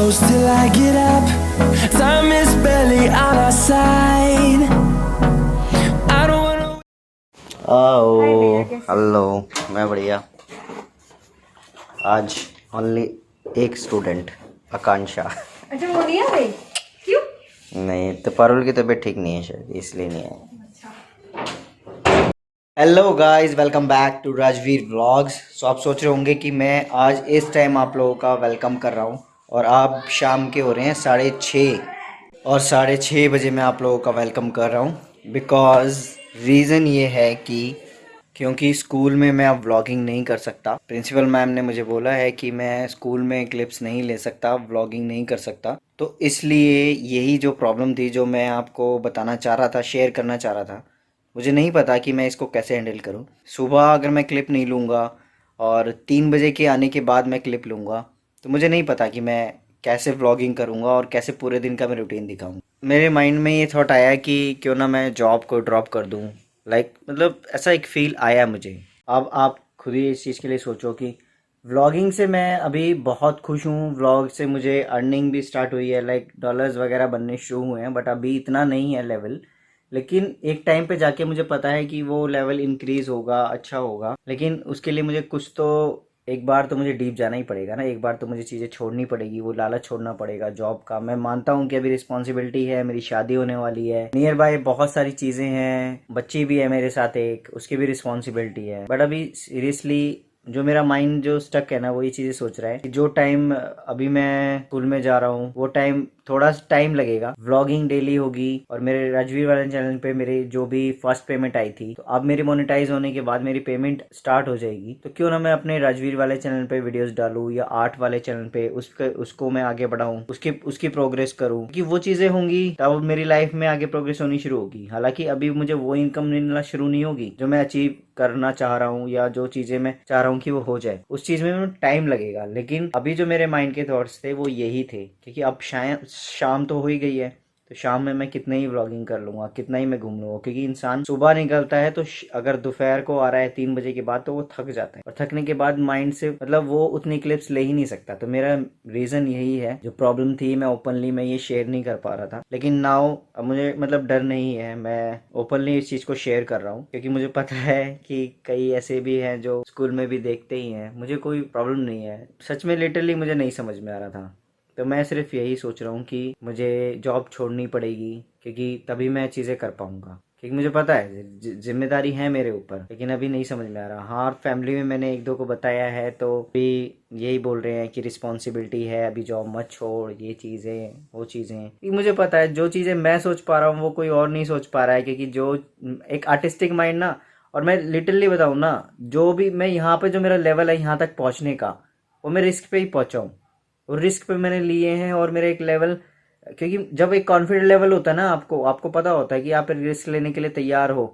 close till I get up. Time is barely on our side. I don't wanna. आओ hello. मैं बढ़िया। आज only एक student आकांक्षा। अच्छा वो नहीं आ रही क्यों? नहीं तो पारुल की तबीयत ठीक नहीं है शायद, इसलिए नहीं आए। Hello guys, welcome back to Rajveer vlogs. So आप सोच रहे होंगे कि मैं आज इस टाइम आप लोगों का वेलकम कर रहा हूँ और आप शाम के हो रहे हैं 6:30 और 6:30 बजे मैं आप लोगों का वेलकम कर रहा हूँ। बिकॉज़ रीज़न ये है कि क्योंकि स्कूल में मैं अब व्लॉगिंग नहीं कर सकता। प्रिंसिपल मैम ने मुझे बोला है कि मैं स्कूल में क्लिप्स नहीं ले सकता, व्लॉगिंग नहीं कर सकता। तो इसलिए यही जो प्रॉब्लम थी जो मैं आपको बताना चाह रहा था, शेयर करना चाह रहा था, मुझे नहीं पता कि मैं इसको कैसे हैंडल करूं। सुबह अगर मैं क्लिप नहीं लूँगा और 3 बजे के आने के बाद मैं क्लिप लूँगा तो मुझे नहीं पता कि मैं कैसे व्लॉगिंग करूँगा और कैसे पूरे दिन का मैं रूटीन दिखाऊँ। मेरे माइंड में ये थॉट आया कि क्यों ना मैं जॉब को ड्रॉप कर दूँ। मतलब ऐसा एक फ़ील आया मुझे। अब आप खुद ही इस चीज़ के लिए सोचो कि व्लॉगिंग से मैं अभी बहुत खुश हूँ। व्लॉग से मुझे अर्निंग भी स्टार्ट हुई है, डॉलर्स वगैरह बनने शुरू हुए हैं, बट अभी इतना नहीं है लेवल। लेकिन एक टाइम पे जाके मुझे पता है कि वो लेवल इंक्रीज होगा, अच्छा होगा। लेकिन उसके लिए मुझे कुछ तो एक बार तो मुझे डीप जाना ही पड़ेगा ना। एक बार तो मुझे चीज़ें छोड़नी पड़ेगी, वो लालच छोड़ना पड़ेगा जॉब का। मैं मानता हूँ कि अभी रिस्पॉन्सिबिलिटी है, मेरी शादी होने वाली है, नियर बाय बहुत सारी चीज़ें हैं, बच्ची भी है मेरे साथ एक, उसकी भी रिस्पॉन्सिबिलिटी है। बट अभी सीरियसली जो मेरा माइंड जो स्टक है ना, वो ये चीज़ें सोच रहा है कि जो टाइम अभी मैं स्कूल में जा रहा हूँ वो टाइम थोड़ा टाइम लगेगा। व्लॉगिंग डेली होगी और मेरे राजवीर वाले चैनल पे मेरे जो भी फर्स्ट पेमेंट आई थी, तो अब मेरी मोनेटाइज होने के बाद मेरी पेमेंट स्टार्ट हो जाएगी। तो क्यों ना मैं अपने राजवीर वाले चैनल पे वीडियोस डालूं या आर्ट वाले चैनल पे उसको मैं आगे बढ़ाऊं, उसकी उसकी प्रोग्रेस करूं, कि वो चीज़ें होंगी तब मेरी लाइफ में आगे प्रोग्रेस होनी शुरू होगी। हालांकि अभी मुझे वो इनकम मिलना शुरू नहीं होगी जो मैं अचीव करना चाह रहा हूँ या जो चीज़ें मैं चाह रहा हूँ कि वो हो जाए, उस चीज़ में टाइम लगेगा। लेकिन अभी जो मेरे माइंड के थॉट्स थे वो यही थे, क्योंकि अब शायद शाम तो हो ही गई है, तो शाम में मैं कितना ही व्लॉगिंग कर लूँगा, कितना ही मैं घूम लूँगा। क्योंकि इंसान सुबह निकलता है तो अगर दोपहर को आ रहा है 3 बजे के बाद तो वो थक जाता है, और थकने के बाद माइंड से वो उतनी क्लिप्स ले ही नहीं सकता। तो मेरा रीज़न यही है। जो प्रॉब्लम थी मैं ओपनली मैं ये शेयर नहीं कर पा रहा था, लेकिन नाउ अब मुझे डर नहीं है, मैं ओपनली इस चीज़ को शेयर कर रहा हूँ। क्योंकि मुझे पता है कि कई ऐसे भी हैं जो स्कूल में भी देखते ही हैं। मुझे कोई प्रॉब्लम नहीं है, सच में लिटरली मुझे नहीं समझ में आ रहा था। तो मैं सिर्फ यही सोच रहा हूँ कि मुझे जॉब छोड़नी पड़ेगी, क्योंकि तभी मैं चीज़ें कर पाऊँगा। क्योंकि मुझे पता है जिम्मेदारी है मेरे ऊपर, लेकिन अभी नहीं समझ में आ रहा। हाँ, फैमिली में मैंने एक दो को बताया है तो भी यही बोल रहे हैं कि रिस्पॉन्सिबिलिटी है, अभी जॉब मत छोड़, ये चीज़ें वो चीज़ें। मुझे पता है जो चीज़ें मैं सोच पा रहा हूँ वो कोई और नहीं सोच पा रहा है। क्योंकि जो एक आर्टिस्टिक माइंड ना, और मैं लिटरली बताऊँ ना, जो भी मैं यहाँ पे जो मेरा लेवल है यहाँ तक पहुँचने का, वो मैं रिस्क पे ही पहुँचा हूँ। और रिस्क पे मैंने लिए हैं और मेरा एक लेवल, क्योंकि जब एक कॉन्फिडेंट लेवल होता है ना, आपको पता होता है कि आप रिस्क लेने के लिए तैयार हो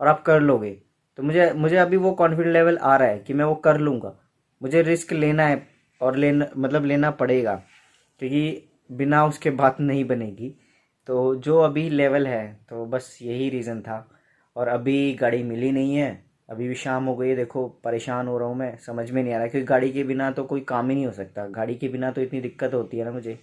और आप कर लोगे। तो मुझे मुझे अभी वो कॉन्फिडेंट लेवल आ रहा है कि मैं वो कर लूँगा। मुझे रिस्क लेना है और लेना पड़ेगा, क्योंकि बिना उसके बात नहीं बनेगी। तो जो अभी लेवल है, तो बस यही रीज़न था। और अभी गाड़ी मिली नहीं है, अभी भी शाम हो गई है। देखो परेशान हो रहा हूँ मैं, समझ में नहीं आ रहा, क्योंकि गाड़ी के बिना तो कोई काम ही नहीं हो सकता। गाड़ी के बिना तो इतनी दिक्कत होती है ना मुझे,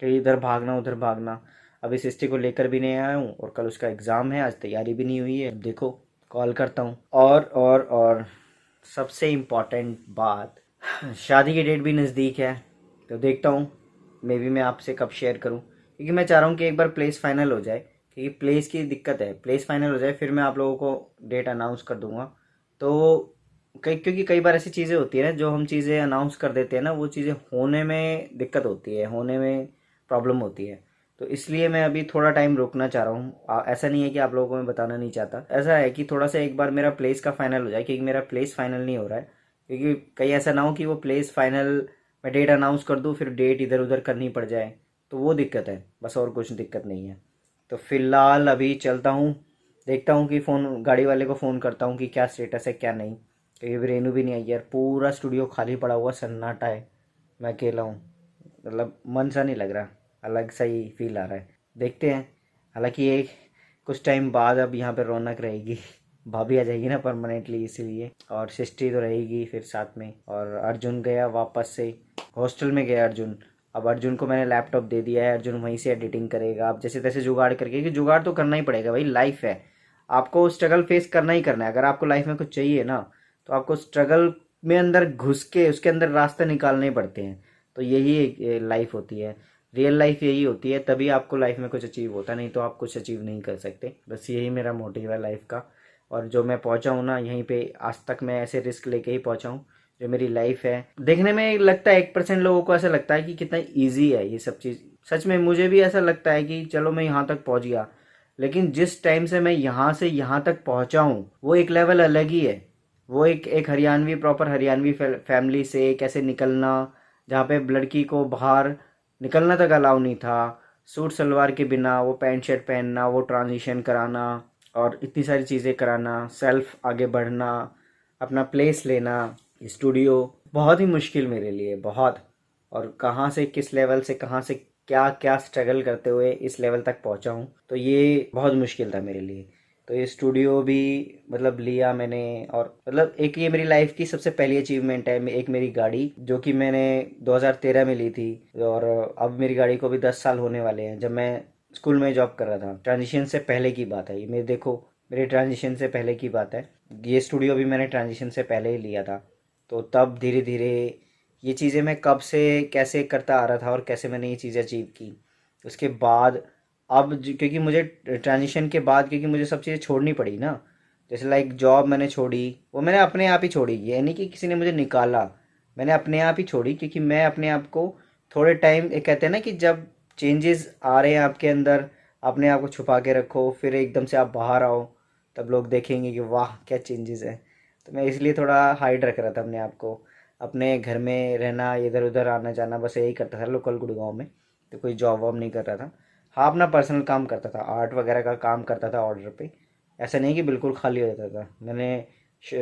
कि इधर भागना उधर भागना। अभी सिस्टी को लेकर भी नहीं आया हूँ और कल उसका एग्ज़ाम है, आज तैयारी भी नहीं हुई है। अब देखो कॉल करता हूँ। और सबसे इम्पॉर्टेंट बात, शादी की डेट भी नज़दीक है, तो देखता हूँ मे बी मैं आपसे कब शेयर करूँ। क्योंकि मैं चाह रहा हूँ कि एक बार प्लेस फाइनल हो जाए, क्योंकि प्लेस की दिक्कत है। प्लेस फाइनल हो जाए फिर मैं आप लोगों को डेट अनाउंस कर दूँगा। तो क्योंकि कई बार ऐसी चीज़ें होती है ना, जो हम चीज़ें अनाउंस कर देते हैं ना, वो चीज़ें होने में दिक्कत होती है, होने में प्रॉब्लम होती है। तो इसलिए मैं अभी थोड़ा टाइम रुकना चाह रहा हूँ। ऐसा नहीं है कि आप लोगों को मैं बताना नहीं चाहता, ऐसा है कि थोड़ा सा एक बार मेरा प्लेस का फाइनल हो जाए। क्योंकि मेरा प्लेस फाइनल नहीं हो रहा है, क्योंकि कहीं ऐसा ना हो कि वो प्लेस फाइनल मैं डेट अनाउंस कर दूँ फिर डेट इधर उधर करनी पड़ जाए, तो वो दिक्कत है। बस और कुछ दिक्कत नहीं है। तो फ़िलहाल अभी चलता हूँ, देखता हूँ कि फ़ोन गाड़ी वाले को फ़ोन करता हूँ कि क्या स्टेटस है क्या नहीं। क्योंकि अभी रेनू भी नहीं आई यार, पूरा स्टूडियो खाली पड़ा हुआ, सन्नाटा है, मैं अकेला हूँ। मन सा नहीं लग रहा, अलग सा ही फील आ रहा है। देखते हैं। हालांकि एक कुछ टाइम बाद अब यहाँ पे रौनक रहेगी। भाभी आ जाएगी ना परमानेंटली, इसीलिए। और सिस्टी तो रहेगी फिर साथ में। और अर्जुन गया वापस से हॉस्टल में, गया अर्जुन। अब अर्जुन को मैंने लैपटॉप दे दिया है, अर्जुन वहीं से एडिटिंग करेगा। अब जैसे तैसे जुगाड़ करके, क्योंकि जुगाड़ तो करना ही पड़ेगा भाई, लाइफ है, आपको स्ट्रगल फेस करना ही करना है। अगर आपको लाइफ में कुछ चाहिए ना, तो आपको स्ट्रगल में अंदर घुस के उसके अंदर रास्ते निकालने पड़ते हैं। तो यही एक लाइफ होती है, रियल लाइफ यही होती है, तभी आपको लाइफ में कुछ अचीव होता है, नहीं तो आप कुछ अचीव नहीं कर सकते। बस यही मेरा मोटिव है लाइफ का। और जो मैं पहुंचा हूँ ना यहीं पे, आज तक मैं ऐसे रिस्क लेके ही पहुंचा हूँ। जो मेरी लाइफ है, देखने में लगता है 1% लोगों को ऐसा लगता है कि कितना ईजी है ये सब चीज़। सच में मुझे भी ऐसा लगता है कि चलो मैं यहाँ तक पहुँच गया, लेकिन जिस टाइम से मैं यहाँ से यहाँ तक पहुँचा हूँ वो एक लेवल अलग ही है। वो एक हरियाणवी, प्रॉपर हरियाणवी फैमिली से कैसे निकलना, जहाँ पे लड़की को बाहर निकलना तक अलाउ नहीं था, सूट सलवार के बिना, वो पैंट शर्ट पहनना, वो ट्रांजिशन कराना और इतनी सारी चीज़ें कराना, सेल्फ आगे बढ़ना, अपना प्लेस लेना, स्टूडियो, बहुत ही मुश्किल मेरे लिए, बहुत। और कहाँ से किस लेवल से कहाँ से क्या क्या स्ट्रगल करते हुए इस लेवल तक पहुँचा हूँ, तो ये बहुत मुश्किल था मेरे लिए। तो ये स्टूडियो भी मतलब लिया मैंने, और मतलब एक ये मेरी लाइफ की सबसे पहली अचीवमेंट है, एक मेरी गाड़ी जो कि मैंने 2013 में ली थी। और अब मेरी गाड़ी को भी 10 साल होने वाले हैं। जब मैं स्कूल में जॉब कर रहा था, ट्रांजिशन से पहले की बात है ये, मेरे देखो मेरे ट्रांजिशन से पहले की बात है। ये स्टूडियो भी मैंने ट्रांजिशन से पहले ही लिया था। तो तब धीरे धीरे ये चीज़ें मैं कब से कैसे करता आ रहा था और कैसे मैंने ये चीज़ें अचीव की। उसके बाद अब क्योंकि मुझे ट्रांजिशन के बाद, क्योंकि मुझे सब चीज़ें छोड़नी पड़ी ना, जैसे लाइक जॉब मैंने छोड़ी, वो मैंने अपने आप ही छोड़ी, ये नहीं कि किसी ने मुझे निकाला, मैंने अपने आप ही छोड़ी। क्योंकि मैं अपने आप को थोड़े टाइम, एक कहते हैं ना कि जब चेंजेस आ रहे हैं आपके अंदर, अपने आप को छुपा के रखो, फिर एकदम से आप बाहर आओ, तब लोग देखेंगे कि वाह क्या चेंजेस है। तो मैं इसलिए थोड़ा हाइड रख रहा था अपने आप को, अपने घर में रहना, इधर उधर आना जाना, बस यही करता था लोकल गुड़गांव में। तो कोई जॉब वॉब नहीं कर रहा था। हाँ, अपना पर्सनल काम करता था, आर्ट वगैरह का काम करता था ऑर्डर पे। ऐसा नहीं कि बिल्कुल खाली हो जाता था। मैंने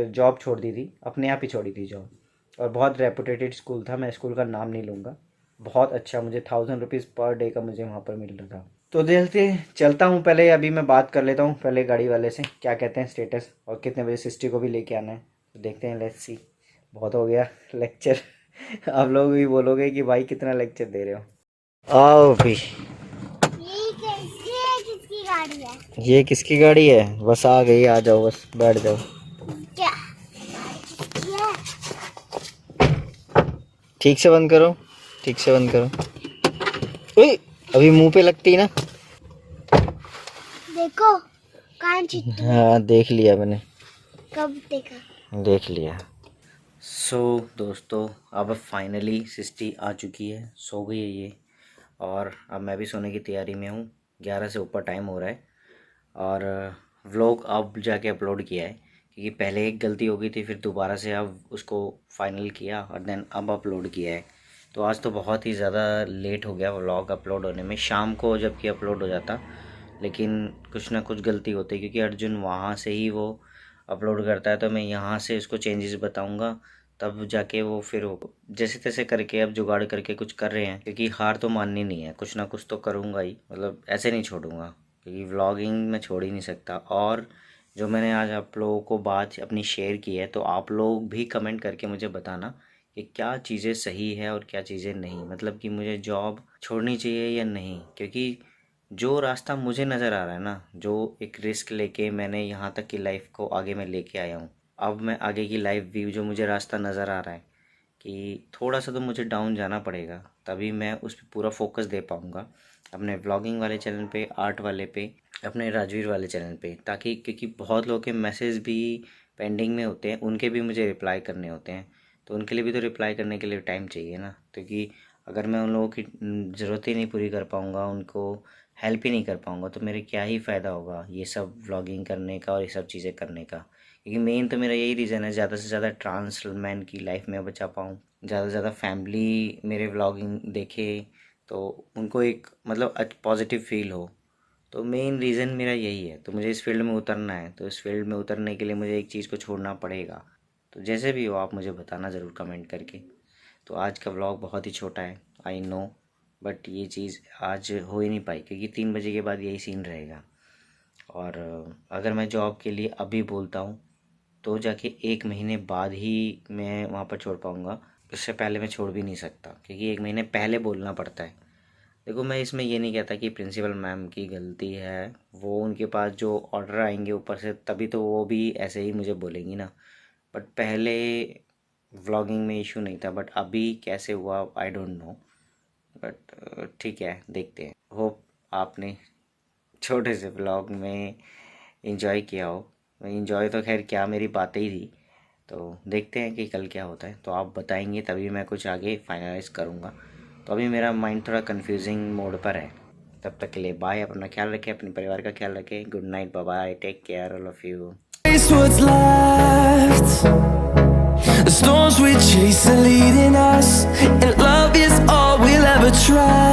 जॉब छोड़ दी थी, अपने आप ही छोड़ी थी जॉब। और बहुत रेपुटेटेड स्कूल था, मैं स्कूल का नाम नहीं लूँगा, बहुत अच्छा, मुझे 1000 रुपीज़ पर डे का मुझे वहाँ पर मिल रहा था। तो जल्दी चलता हूँ, पहले अभी मैं बात कर लेता हूँ पहले गाड़ी वाले से, क्या कहते हैं स्टेटस, और कितने बजे सिस्टी को भी लेके आना है। तो देखते हैं, लेट्स सी। बहुत हो गया लेक्चर। आप लोग भी बोलोगे कि भाई कितना लेक्चर दे रहे हो। आओ भी। किसकी गाड़ी है? ये किसकी गाड़ी है? बस आ गई, आ जाओ, बस बैठ जाओ। क्या? ठीक से बंद करो, ठीक से बंद करो। ओए, अभी मुंह पे लगती ना। देखो कान चिट्टी। हाँ देख लिया मैंने, कब देखा? देख लिया। दोस्तों, अब फाइनली सिस्टी आ चुकी है, सो गई है ये, और अब मैं भी सोने की तैयारी में हूँ। 11 से ऊपर टाइम हो रहा है। और व्लॉग अब जाके अपलोड किया है, क्योंकि पहले एक गलती हो गई थी, फिर दोबारा से अब उसको फाइनल किया और देन अब अपलोड किया है। तो आज तो बहुत ही ज़्यादा लेट हो गया व्लॉग अपलोड होने में, शाम को जबकि अपलोड हो जाता, लेकिन कुछ ना कुछ गलती होती है, क्योंकि अर्जुन वहाँ से ही वो अपलोड करता है, तो मैं यहाँ से उसको चेंजेस बताऊँगा, तब जाके वो फिर वो जैसे तैसे करके अब जुगाड़ करके कुछ कर रहे हैं, क्योंकि हार तो माननी नहीं है, कुछ ना कुछ तो करूँगा ही, मतलब ऐसे नहीं छोड़ूंगा, क्योंकि व्लॉगिंग मैं छोड़ ही नहीं सकता। और जो मैंने आज आप लोगों को बात अपनी शेयर की है, तो आप लोग भी कमेंट करके मुझे बताना कि क्या चीज़ें सही है और क्या चीज़ें नहीं, मतलब कि मुझे जॉब छोड़नी चाहिए या नहीं। क्योंकि जो रास्ता मुझे नज़र आ रहा है ना, जो एक रिस्क लेके मैंने यहाँ तक की लाइफ को आगे मैं लेके आया हूँ, अब मैं आगे की लाइफ भी जो मुझे रास्ता नज़र आ रहा है कि थोड़ा सा तो मुझे डाउन जाना पड़ेगा, तभी मैं उस पर पूरा फोकस दे पाऊँगा, अपने व्लॉगिंग वाले चैनल पे, आर्ट वाले पे, अपने राजवीर वाले चैनल पे। ताकि क्योंकि बहुत लोगों के मैसेज भी पेंडिंग में होते हैं, उनके भी मुझे रिप्लाई करने होते हैं, तो उनके लिए भी तो रिप्लाई करने के लिए टाइम चाहिए ना। क्योंकि अगर मैं उन लोगों की ज़रूरत ही नहीं पूरी कर पाऊँगा, उनको हेल्प ही नहीं कर पाऊँगा, तो मेरे क्या ही फ़ायदा होगा ये सब व्लॉगिंग करने का और ये सब चीज़ें करने का। क्योंकि मेन तो मेरा यही रीज़न है, ज़्यादा से ज़्यादा ट्रांस मैन की लाइफ में बचा पाऊँ, ज़्यादा से ज़्यादा फैमिली मेरे व्लॉगिंग देखे, तो उनको एक मतलब पॉजिटिव फील हो। तो मेन रीज़न मेरा यही है। तो मुझे इस फील्ड में उतरना है, तो इस फील्ड में उतरने के लिए मुझे एक चीज़ को छोड़ना पड़ेगा। तो जैसे भी हो आप मुझे बताना ज़रूर कमेंट करके। तो आज का व्लॉग बहुत ही छोटा है, आई नो, बट ये चीज़ आज हो ही नहीं पाई, क्योंकि 3 बजे के बाद यही सीन रहेगा। और अगर मैं जॉब के लिए अभी बोलता हूँ, तो जाके 1 महीने बाद ही मैं वहाँ पर छोड़ पाऊँगा, इससे पहले मैं छोड़ भी नहीं सकता, क्योंकि 1 महीने पहले बोलना पड़ता है। देखो, मैं इसमें ये नहीं कहता कि प्रिंसिपल मैम की गलती है, वो उनके पास जो ऑर्डर आएंगे ऊपर से तभी तो वो भी ऐसे ही मुझे बोलेंगी ना। बट पहले व्लॉगिंग में इशू नहीं था, बट अभी कैसे हुआ आई डोंट नो। बट ठीक है, देखते हैं। होप आपने छोटे से व्लॉग में इंजॉय किया हो। इंजॉय तो खैर क्या, मेरी बातें ही थी। तो देखते हैं कि कल क्या होता है, तो आप बताएंगे तभी मैं कुछ आगे फाइनलाइज़ करूँगा। तो अभी मेरा माइंड थोड़ा कंफ्यूजिंग मोड पर है। तब तक के लिए बाय, अपना ख्याल रखें, अपने परिवार का ख्याल रखें। Good night, bye bye, take care all of you. It's what's left. The storms we chase are leading us, and love is all we'll ever trust.